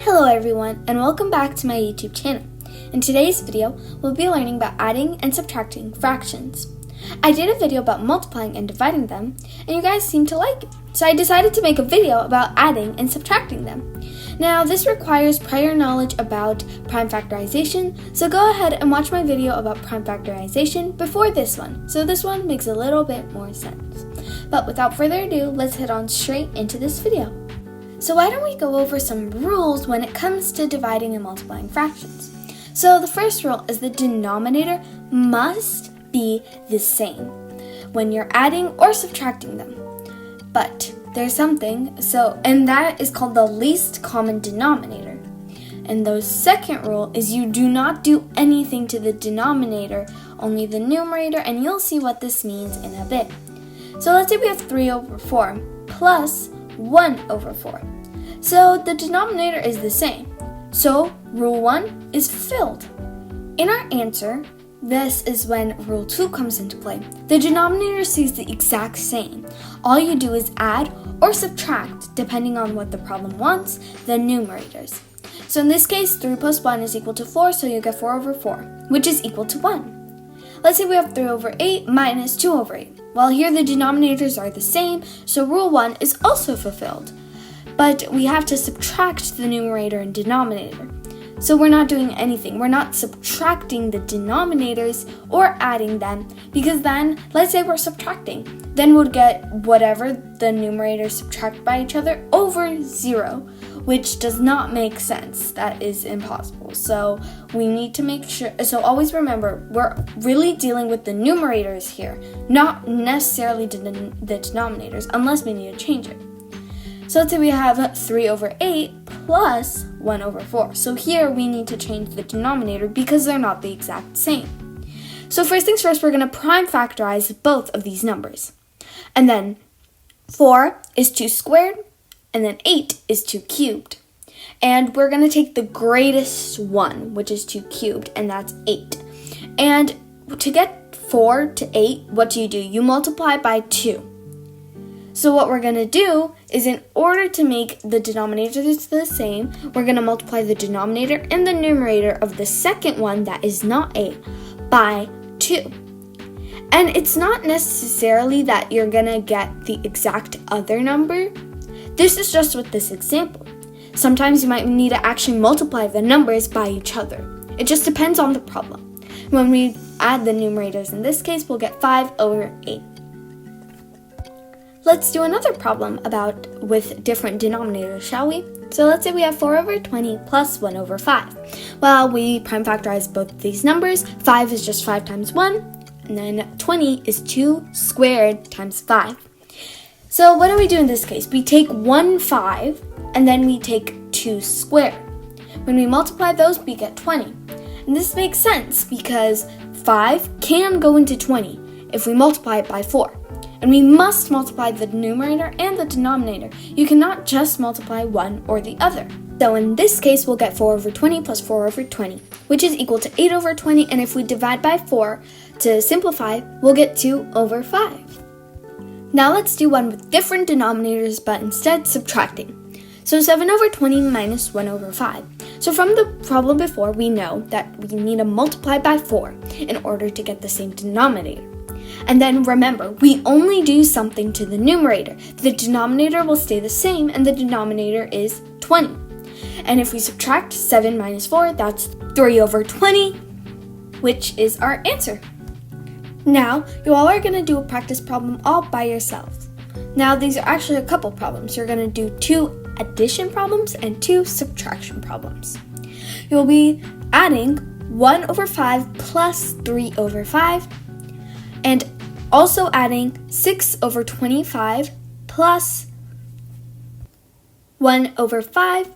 Hello everyone, and welcome back to my YouTube channel. In today's video, we'll be learning about adding and subtracting fractions. I did a video about multiplying and dividing them, and you guys seemed to like it. So I decided to make a video about adding and subtracting them. Now, this requires prior knowledge about prime factorization, so go ahead and watch my video about prime factorization before this one, so this one makes a little bit more sense. But without further ado, let's head on straight into this video. So why don't we go over some rules when it comes to dividing and multiplying fractions? So the first rule is the denominator must be the same when you're adding or subtracting them. But there's something, and that is called the least common denominator. And the second rule is you do not do anything to the denominator, only the numerator, and you'll see what this means in a bit. So let's say we have 3 over 4 plus 1 over 4. So the denominator is the same. So rule 1 is fulfilled. In our answer, this is when rule 2 comes into play. The denominator stays the exact same. All you do is add or subtract, depending on what the problem wants, the numerators. So in this case, 3 plus 1 is equal to 4, so you get 4 over 4, which is equal to 1. Let's say we have 3 over 8 minus 2 over 8. Well, here the denominators are the same, so rule 1 is also fulfilled. But we have to subtract the numerator and denominator. So we're not doing anything. We're not subtracting the denominators or adding them, because then, let's say we're subtracting. Then we'll get whatever the numerators subtract by each other over 0, which does not make sense. That is impossible. So we need to make sure, so always remember, we're really dealing with the numerators here, not necessarily the denominators, unless we need to change it. So let's say we have 3 over 8 plus 1 over 4. So here we need to change the denominator because they're not the exact same. So first things first, we're going to prime factorize both of these numbers. And then 4 is 2 squared, and then 8 is 2 cubed. And we're going to take the greatest one, which is 2 cubed, and that's 8. And to get 4 to 8, what do? You multiply by 2. So what we're going to do is, in order to make the denominators the same, we're going to multiply the denominator and the numerator of the second one, that is not 8, by 2. And it's not necessarily that you're going to get the exact other number. This is just with this example. Sometimes you might need to actually multiply the numbers by each other. It just depends on the problem. When we add the numerators in this case, we'll get 5 over 8. Let's do another problem with different denominators, shall we? So let's say we have 4 over 20 plus 1 over 5. Well, we prime factorize both of these numbers. 5 is just 5 times 1, and then 20 is 2 squared times 5. So what do we do in this case? We take 1 5, and then we take 2 squared. When we multiply those, we get 20. And this makes sense because 5 can go into 20 if we multiply it by 4. And we must multiply the numerator and the denominator. You cannot just multiply one or the other. So in this case, we'll get 4 over 20 plus 4 over 20, which is equal to 8 over 20. And if we divide by 4 to simplify, we'll get 2 over 5. Now let's do one with different denominators, but instead subtracting. So 7 over 20 minus 1 over 5. So from the problem before, we know that we need to multiply by 4 in order to get the same denominator. And then remember, we only do something to the numerator. The denominator will stay the same, and the denominator is 20. And if we subtract 7 minus 4, that's 3 over 20, which is our answer. Now, you all are going to do a practice problem all by yourselves. Now, these are actually a couple problems. You're going to do 2 addition problems and 2 subtraction problems. You'll be adding 1 over 5 plus 3 over 5, and also adding 6 over 25 plus 1 over 5.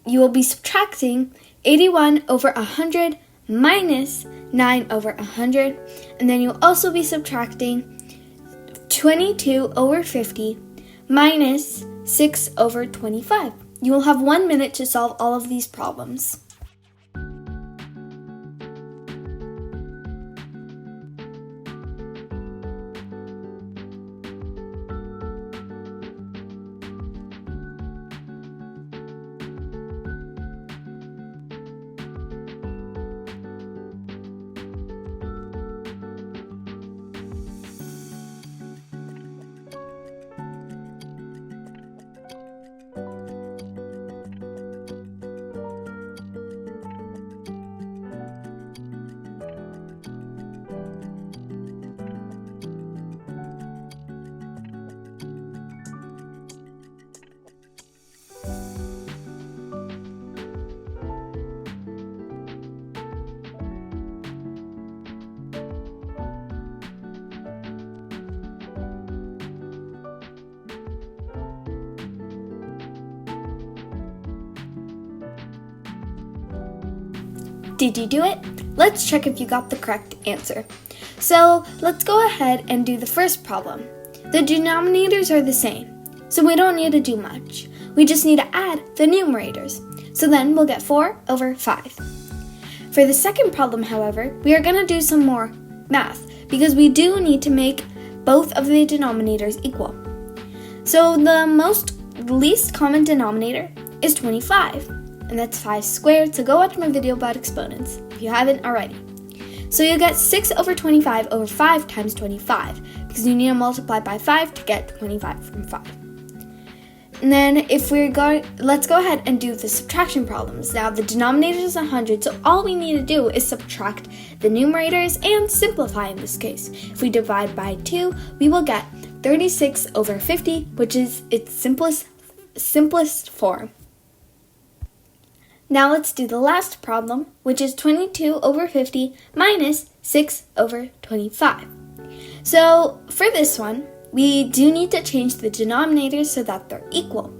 You will be subtracting 81 over 100 minus 9 over 100. And then you'll also be subtracting 22 over 50 minus 6 over 25. You will have 1 minute to solve all of these problems. Did you do it? Let's check if you got the correct answer. So let's go ahead and do the first problem. The denominators are the same, so we don't need to do much. We just need to add the numerators. So then we'll get 4 over 5. For the second problem, however, we are going to do some more math because we do need to make both of the denominators equal. So the least common denominator is 25, and that's 5 squared, so go watch my video about exponents if you haven't already. So you get 6 over 25 over 5 times 25, because you need to multiply by 5 to get 25 from 5. And then let's go ahead and do the subtraction problems. Now the denominator is 100, so all we need to do is subtract the numerators and simplify in this case. If we divide by 2, we will get 36 over 50, which is its simplest form. Now let's do the last problem, which is 22 over 50 minus 6 over 25. So for this one, we do need to change the denominators so that they're equal.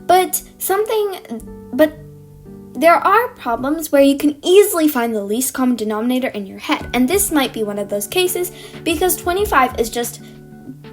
But there are problems where you can easily find the least common denominator in your head, and this might be one of those cases because 25 is just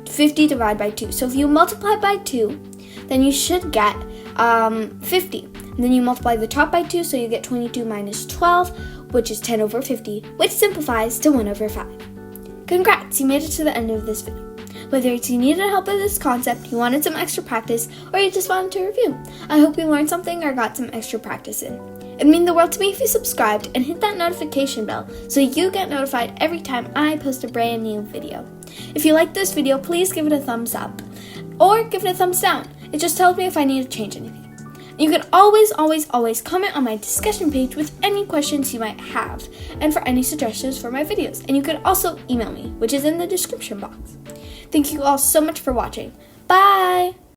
50 divided by 2. So if you multiply by 2, then you should get 50. And then you multiply the top by 2, so you get 22 minus 12, which is 10 over 50, which simplifies to 1 over 5. Congrats, you made it to the end of this video. Whether it's you needed help with this concept, you wanted some extra practice, or you just wanted to review, I hope you learned something or got some extra practice in. It'd mean the world to me if you subscribed and hit that notification bell so you get notified every time I post a brand new video. If you liked this video, please give it a thumbs up or give it a thumbs down. It just tells me if I need to change anything. You can always comment on my discussion page with any questions you might have and for any suggestions for my videos. And you can also email me, which is in the description box. Thank you all so much for watching. Bye!